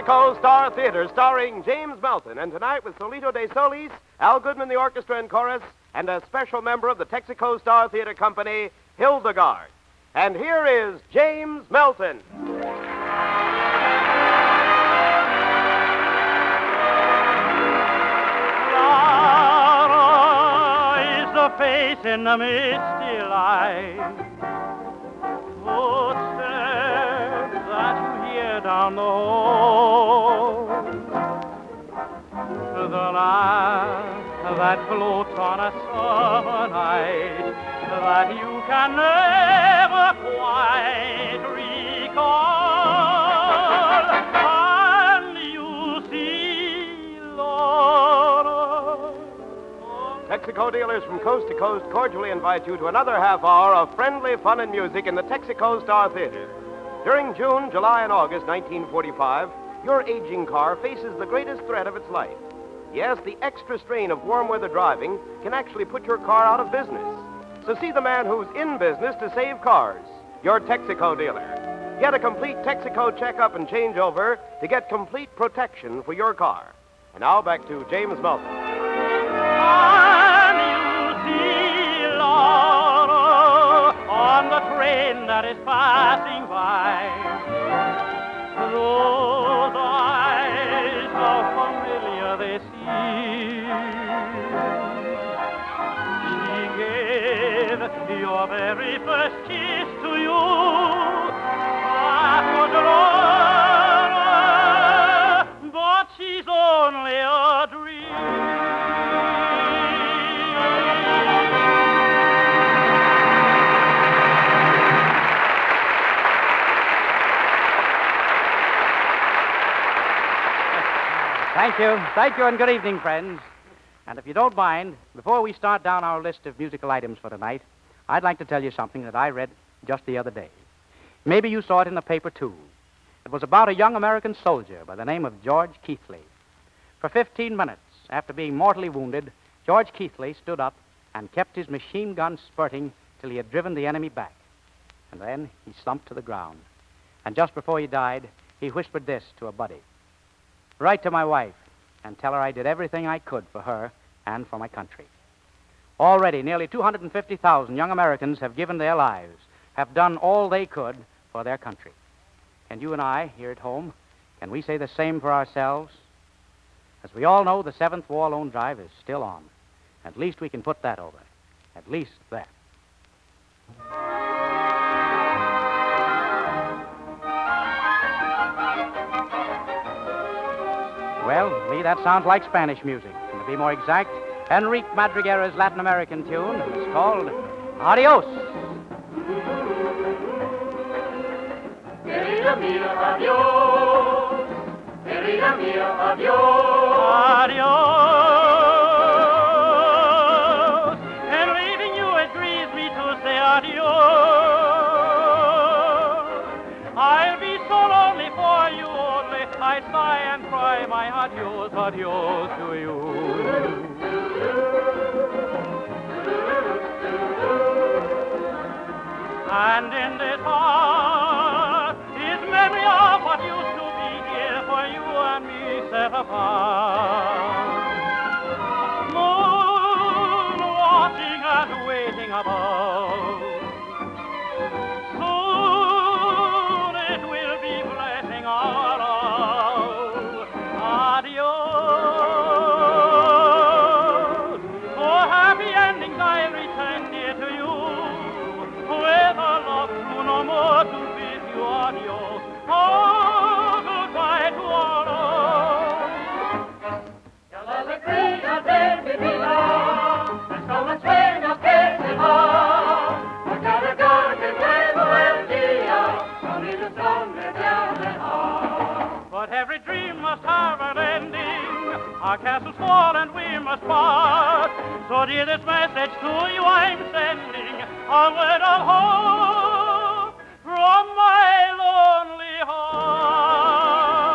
Texaco Star Theater, starring James Melton, and tonight with Solito de Solis, Al Goodman, the orchestra and chorus, and a special member of the Texaco Star Theater Company, Hildegarde. And here is James Melton. Laura is the face in the misty light. Footsteps that you hear down the hall. The laugh that floats on a summer night that you can never quite recall. And you see, Laura. Texaco dealers from coast to coast cordially invite you to another half hour of friendly fun and music in the Texaco Star Theater. During June, July, and August 1945, your aging car faces the greatest threat of its life. Yes, the extra strain of warm weather driving can actually put your car out of business. So see the man who's in business to save cars, your Texaco dealer. Get a complete Texaco checkup and changeover to get complete protection for your car. And now back to James Melton. And you see, Laura, on the train that is passing by, those eyes, how familiar they seem. She gave your very first kiss to you. That was Laura, but she's only a dream. Thank you, and good evening, friends. And if you don't mind, before we start down our list of musical items for tonight, I'd like to tell you something that I read just the other day. Maybe you saw it in the paper, too. It was about a young American soldier by the name of George Keithley. For 15 minutes, after being mortally wounded, George Keithley stood up and kept his machine gun spurting till he had driven the enemy back. And then he slumped to the ground. And just before he died, he whispered this to a buddy. Write to my wife and tell her I did everything I could for her and for my country. Already, nearly 250,000 young Americans have given their lives, have done all they could for their country. And you and I, here at home, can we say the same for ourselves? As we all know, the 7th War Loan Drive is still on. At least we can put that over. At least that. Well, Lee, that sounds like Spanish music. And to be more exact, Enrique Madriguera's Latin American tune is called Adios. Querida mía, adiós. Querida mía, adiós. Adios. And leaving you, it grieves me to say adios. I'll be so lonely for you only. I sigh and cry my adios, adios to you. And in this heart is memory of what used to be here for you and me set apart. Moon watching and waiting above. Soon it will be blessing our love. Adios. For happy endings I'll return dear to you. With a love true no more to bid you adios. Oh, goodbye to all. Ya la alegría de mi vida es como el sueño que se va. A cada gol que nuevo el día, con ilusión me voy a dejar. But every dream must have an ending. Our castles fall and we must part. So dear, this message to you I'm sending. A word of hope from my lonely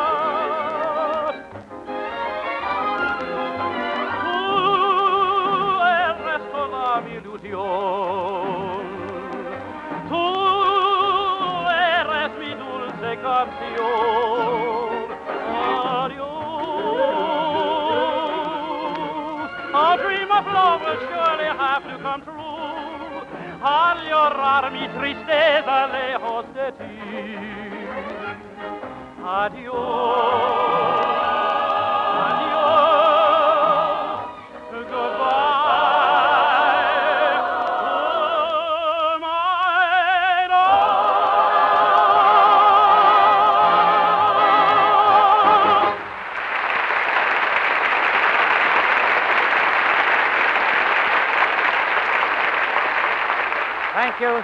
heart. Tú eres toda mi ilusión. Tú eres mi dulce canción. a llorar mi tristeza lejos de ti. Adiós, adiós, goodbye, oh, my love. Thank you.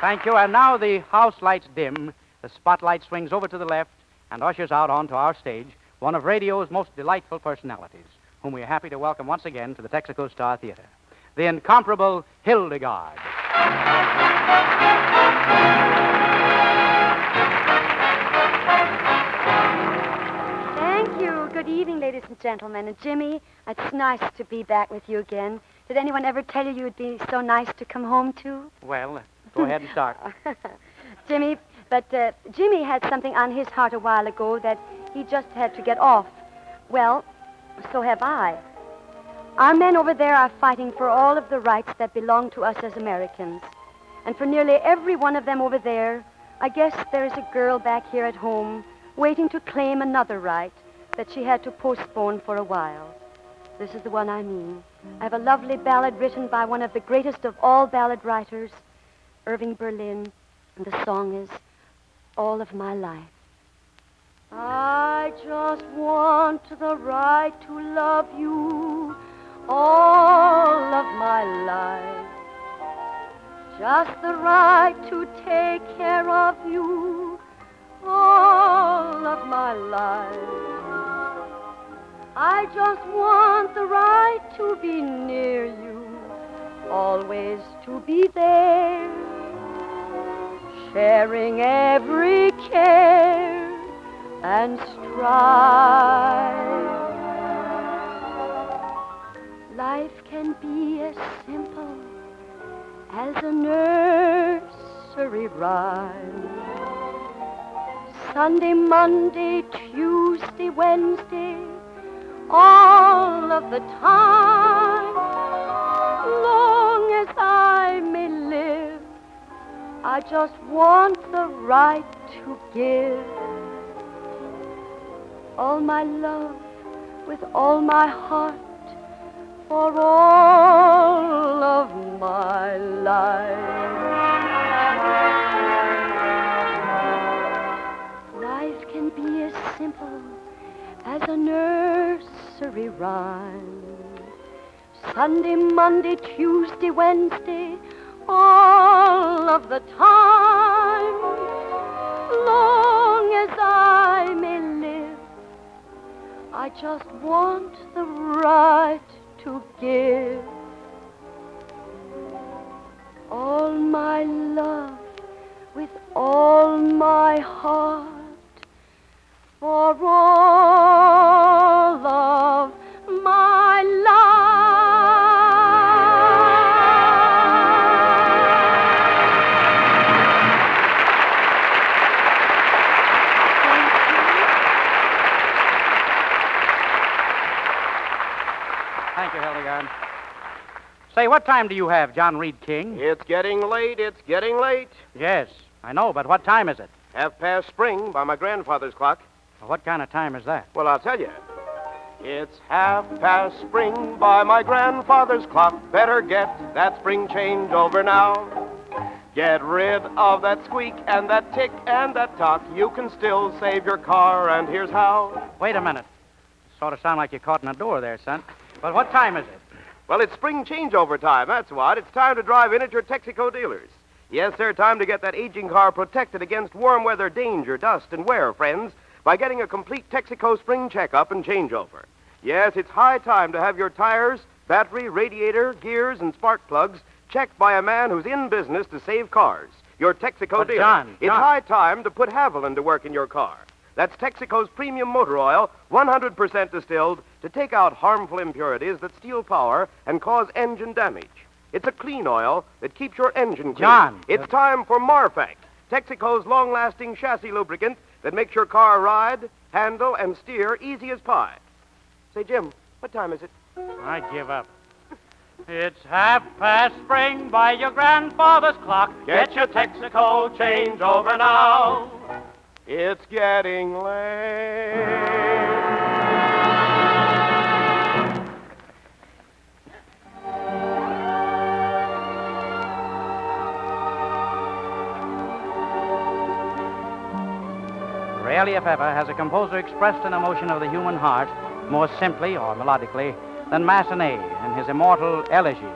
Thank you. And now the house lights dim, the spotlight swings over to the left, and ushers out onto our stage one of radio's most delightful personalities, whom we are happy to welcome once again to the Texaco Star Theater, the incomparable Hildegarde. Thank you. Good evening, ladies and gentlemen. And Jimmy, it's nice to be back with you again. Did anyone ever tell you you'd be so nice to come home to? Well, go ahead and start. Jimmy, but Jimmy had something on his heart a while ago that he just had to get off. Well, so have I. Our men over there are fighting for all of the rights that belong to us as Americans. And for nearly every one of them over there, I guess there is a girl back here at home waiting to claim another right that she had to postpone for a while. This is the one I mean. I have a lovely ballad written by one of the greatest of all ballad writers, Irving Berlin, and the song is All of My Life. I just want the right to love you all of my life. Just the right to take care of you all of my life. I just want the right to be near you, always to be there, sharing every care and strife. Life can be as simple as a nursery rhyme. Sunday, Monday, Tuesday, Wednesday, all of the time. Long as I may live, I just want the right to give all my love with all my heart for all of my life. Life can be as simple as a nursery rhyme. Sunday, Monday, Tuesday, Wednesday, all of the time. Long as I may live, I just want the right to give all my love with all my heart for all of my life. Thank you, Hildegarde. Say, what time do you have, John Reed King? It's getting late. It's getting late. Yes, I know, but what time is it? Half past spring by my grandfather's clock. What kind of time is that? Well, I'll tell you. It's half past spring by my grandfather's clock. Better get that spring change over now. Get rid of that squeak and that tick and that tock. You can still save your car, and here's how. Wait a minute. Sort of sound like you're caught in a door there, son. But what time is it? Well, it's spring changeover time, that's what. It's time to drive in at your Texaco dealers. Yes, sir, time to get that aging car protected against warm weather danger, dust, and wear, friends, by getting a complete Texaco spring checkup and changeover. Yes, it's high time to have your tires, battery, radiator, gears, and spark plugs checked by a man who's in business to save cars, your Texaco dealer. John. It's high time to put Haviland to work in your car. That's Texaco's premium motor oil, 100% distilled, to take out harmful impurities that steal power and cause engine damage. It's a clean oil that keeps your engine clean. John. It's time for Marfac, Texaco's long-lasting chassis lubricant that makes your car ride, handle, and steer easy as pie. Say, Jim, what time is it? I give up. It's spring by your grandfather's clock. Get your Texaco change over now. It's getting late. Rarely, if ever, has a composer expressed an emotion of the human heart more simply or melodically than Massenet in his immortal Elegy.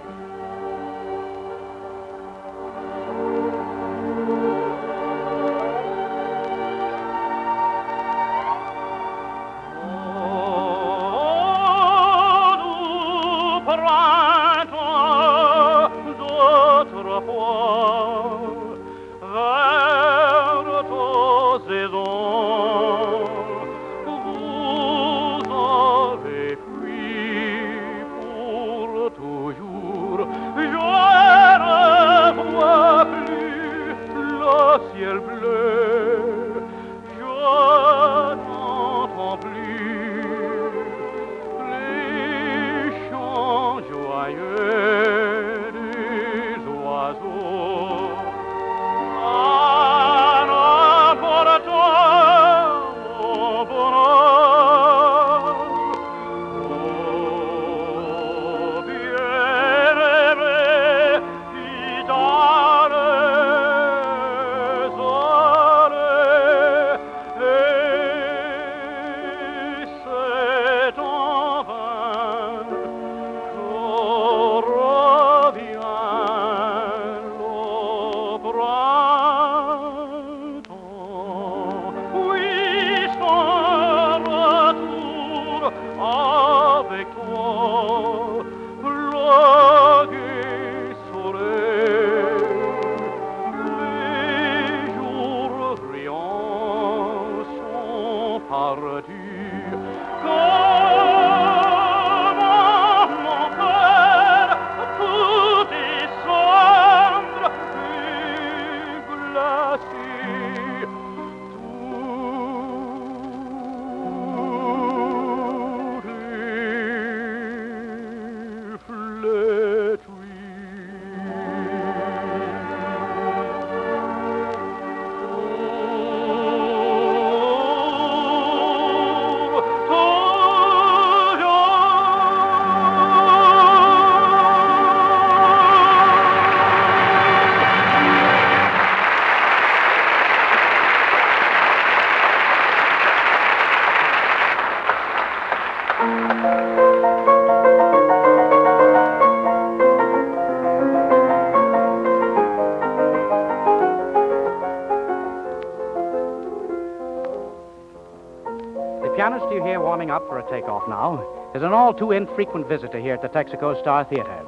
The pianist you hear warming up for a takeoff now is an all too infrequent visitor here at the Texaco Star Theater.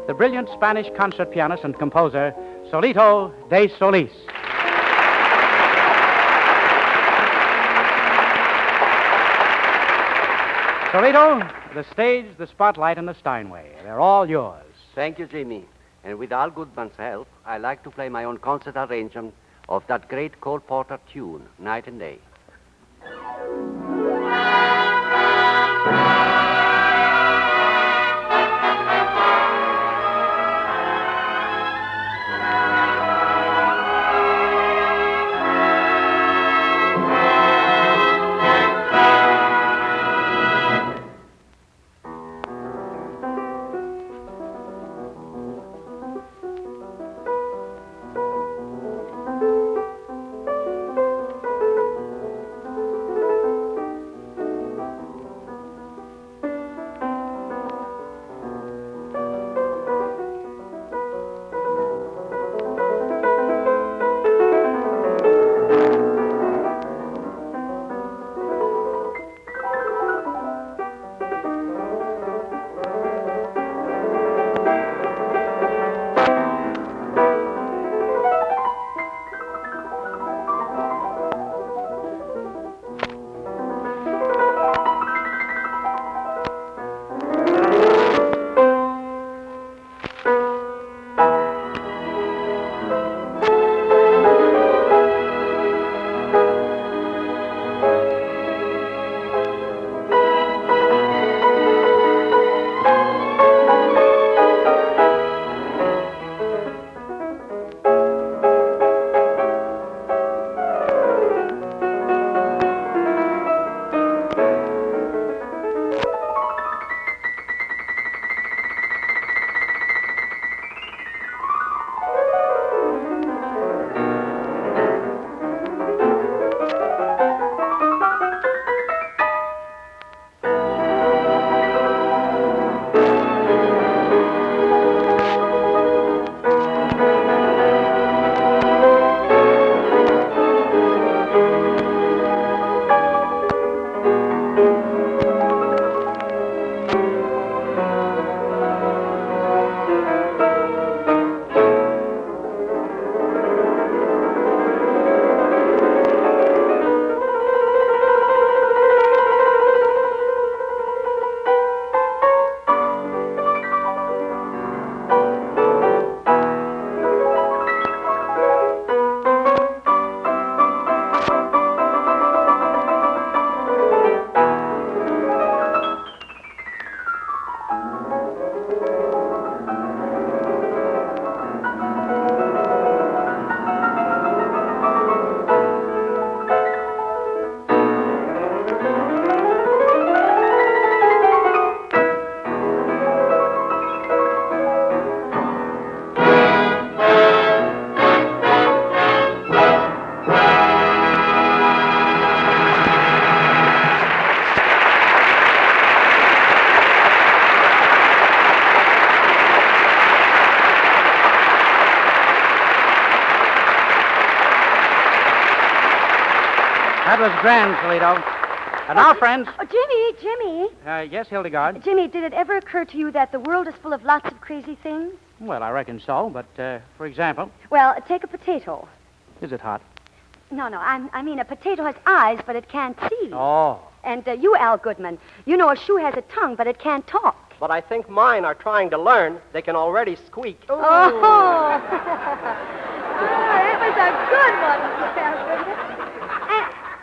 The brilliant Spanish concert pianist and composer, Solito de Solis. Solito, the stage, the spotlight, and the Steinway. They're all yours. Thank you, Jimmy. And with Al Goodman's help, I like to play my own concert arrangement of that great Cole Porter tune, Night and Day. That was grand, Toledo. And now, friends. Oh, Jimmy. Yes, Hildegard? Jimmy, did it ever occur to you that the world is full of lots of crazy things? Well, I reckon so, but, for example, Well, take a potato. is it hot? No, I mean, a potato has eyes, but it can't see. Oh. And you, Al Goodman, you know a shoe has a tongue, but it can't talk. But I think mine are trying to learn. They can already squeak. Oh. It was a good one, Al Goodman.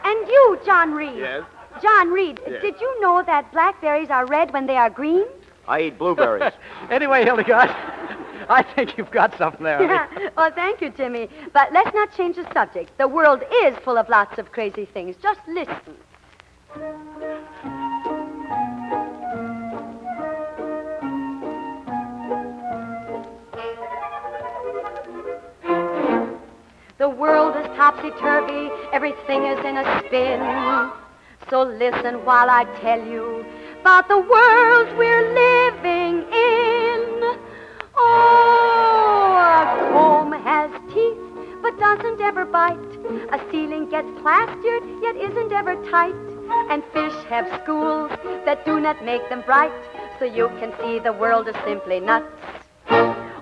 And you, John Reed. Yes? John Reed, Yes. did you know that blackberries are red when they are green? I eat blueberries. Anyway, Hildegard, I think you've got something there. Yeah. Well, thank you, Jimmy. But let's not change the subject. The world is full of lots of crazy things. Just listen. The world is topsy-turvy. Everything is in a spin. So listen while I tell you about the world we're living in. Oh, a comb has teeth but doesn't ever bite. A ceiling gets plastered yet isn't ever tight. And fish have schools that do not make them bright. So you can see the world is simply nuts.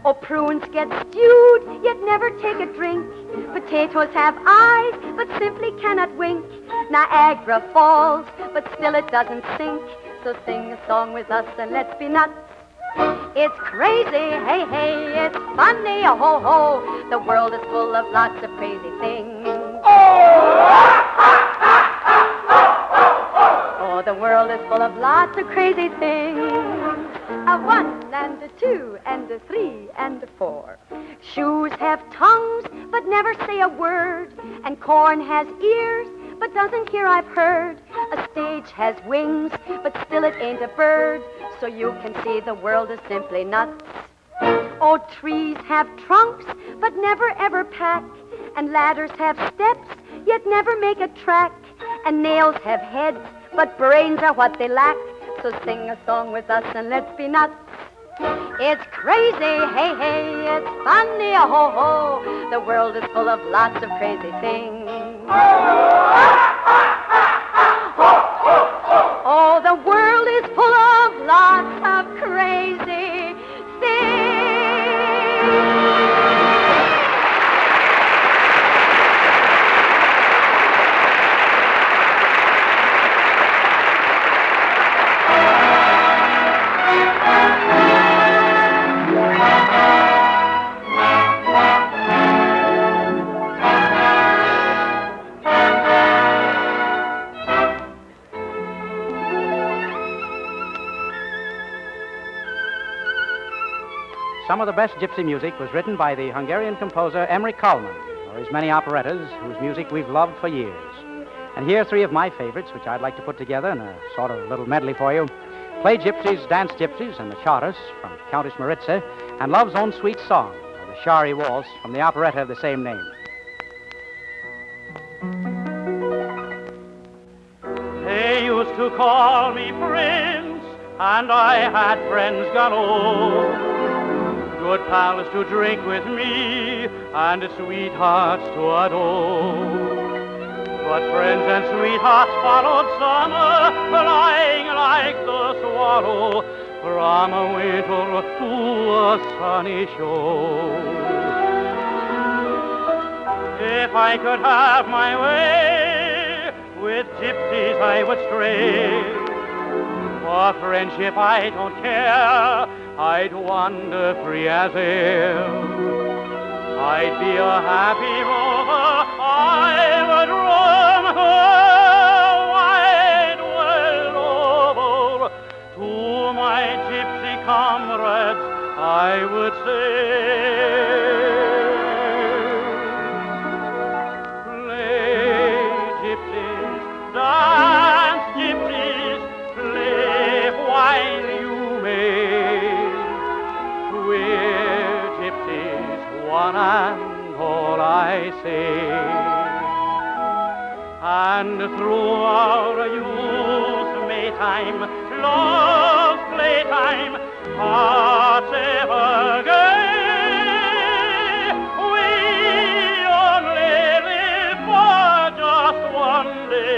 Oh, prunes get stewed yet never take a drink. Potatoes have eyes but simply cannot wink. Niagara Falls, but still it doesn't sink. So sing a song with us and let's be nuts. It's crazy, hey, hey, it's funny, oh, ho, ho. The world is full of lots of crazy things. Oh, the world is full of lots of crazy things. A 1 and a 2 and a 3 and a 4. Shoes have tongues but never say a word. And corn has ears but doesn't hear, I've heard. A stage has wings, but still it ain't a bird. So you can see the world is simply nuts. Oh, trees have trunks, but never ever pack. And ladders have steps, yet never make a track. And nails have heads, but brains are what they lack. So sing a song with us and let's be nuts. It's crazy, hey, hey, it's funny, oh, ho, ho. The world is full of lots of crazy things. Oh, the world is full of lots of crazy things. Some of the best gypsy music was written by the Hungarian composer Emmerich Kallman, or his many operettas, whose music we've loved for years. And here are 3 of my favorites, which I'd like to put together in a sort of little medley for you. Play Gypsies, Dance Gypsies, and the Charters from Countess Maritza, and Love's Own Sweet Song, or the Shari Waltz from the operetta of the same name. They used to call me Prince, and I had friends galore. Good pals to drink with me, and sweethearts to adore. But friends and sweethearts followed summer, flying like the swallow from a winter to a sunny shore. If I could have my way, with gypsies I would stray. For friendship I don't care, I'd wander free as air. I'd be a happy rover, I would roam the wide world over. To my gypsy comrades I would say, play gypsies, dance gypsies, play while you may. We're gypsies, one and all I say. And through our youth, Maytime, love's playtime, hearts ever gay, we only live for just one day.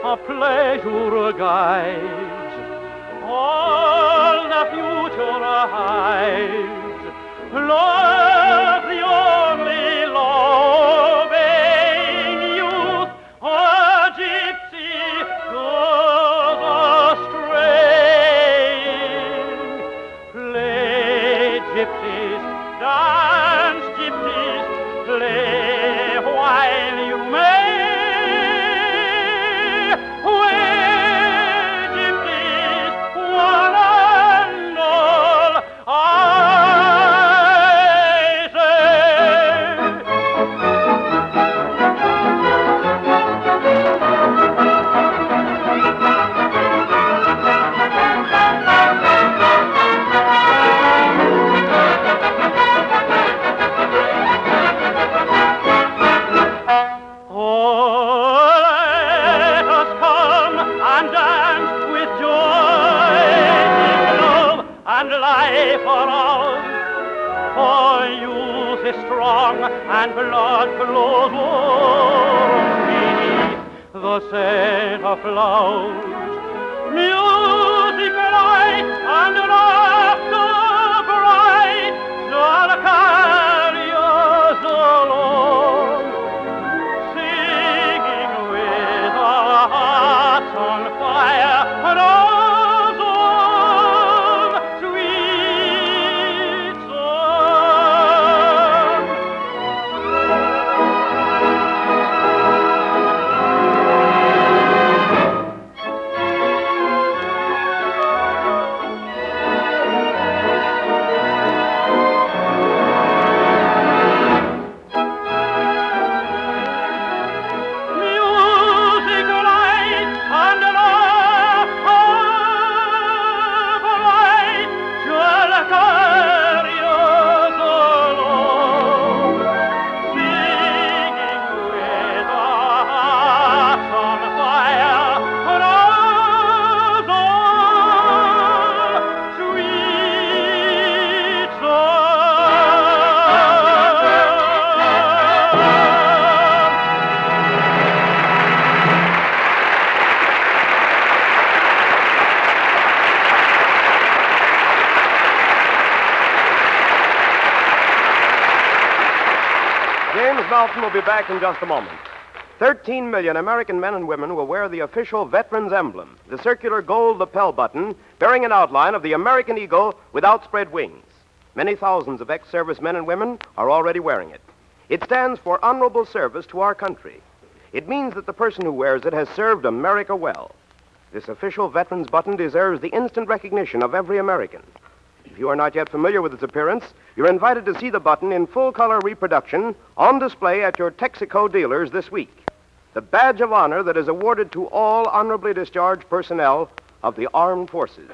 of pleasure guides. All the future hides. Love, the only loving youth, a gypsy goes a-straying. Play, gypsies, dance, gypsies, play while you may. Way, gypsies, one and all, I strong and blood flows warm beneath the scent of flowers. Music light and laughter bright shall carry us along, singing with our hearts on fire and our song, sweet song. Melton will be back in just a moment. 13 million American men and women will wear the official veteran's emblem, the circular gold lapel button bearing an outline of the American eagle with outspread wings. Many thousands of ex-service men and women are already wearing it. It stands for honorable service to our country. It means that the person who wears it has served America well. This official veteran's button deserves the instant recognition of every American. If you are not yet familiar with its appearance, you're invited to see the button in full-color reproduction on display at your Texaco dealers this week. The badge of honor that is awarded to all honorably discharged personnel of the armed forces.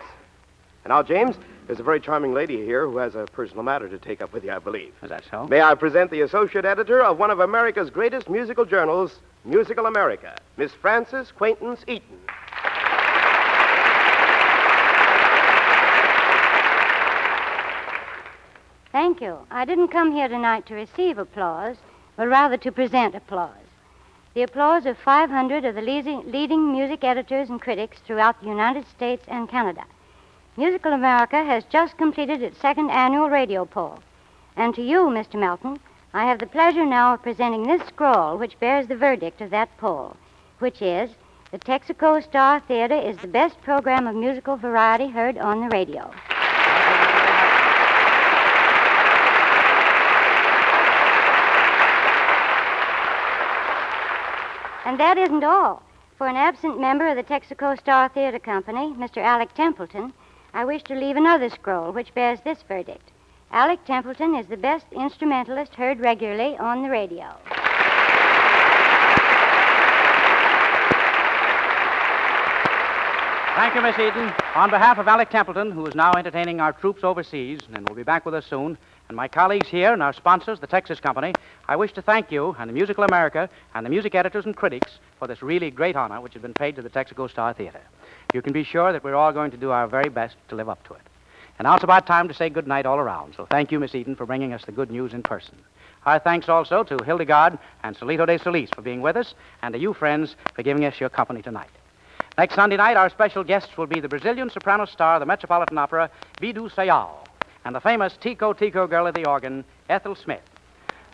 And now, James, there's a very charming lady here who has a personal matter to take up with you, I believe. Is that so? May I present the associate editor of one of America's greatest musical journals, Musical America, Miss Frances Quaintance Eaton. Thank you. I didn't come here tonight to receive applause, but rather to present applause. The applause of 500 of the leading music editors and critics throughout the United States and Canada. Musical America has just completed its second annual radio poll. And to you, Mr. Melton, I have the pleasure now of presenting this scroll which bears the verdict of that poll, which is, the Texaco Star Theater is the best program of musical variety heard on the radio. And that isn't all. For an absent member of the Texaco Star Theater Company, Mr. Alec Templeton, I wish to leave another scroll which bears this verdict. Alec Templeton is the best instrumentalist heard regularly on the radio. Thank you, Miss Eden. On behalf of Alec Templeton, who is now entertaining our troops overseas and will be back with us soon, and my colleagues here and our sponsors, the Texas Company, I wish to thank you and the Musical America and the music editors and critics for this really great honor which has been paid to the Texaco Star Theater. You can be sure that we're all going to do our very best to live up to it. And now it's about time to say good night all around, so thank you, Miss Eden, for bringing us the good news in person. Our thanks also to Hildegarde and Solito de Solis for being with us, and to you, friends, for giving us your company tonight. Next Sunday night, our special guests will be the Brazilian soprano star of the Metropolitan Opera, Bidu Sayal, and the famous Tico Tico girl at the organ, Ethel Smith.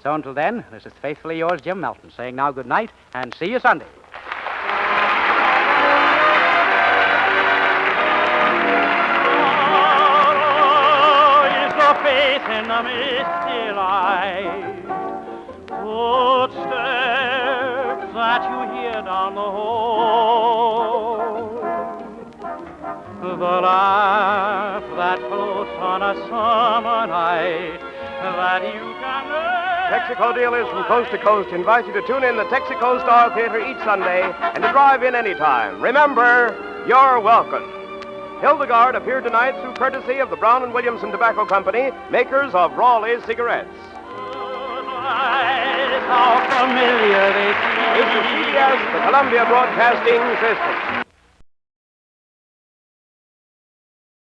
So until then, this is faithfully yours, Jim Melton, saying now good night and see you Sunday. Faith in the misty light, footsteps that you hear down the hall, the laugh that floats on a summer night that you can never... Texaco dealers from coast to coast invite you to tune in the Texaco Star Theater each Sunday and to drive in any time. Remember, you're welcome. Hildegarde appeared tonight through courtesy of the Brown & Williamson Tobacco Company, makers of Rawley's cigarettes. How familiar they seem. This is CBS, the Columbia Broadcasting System.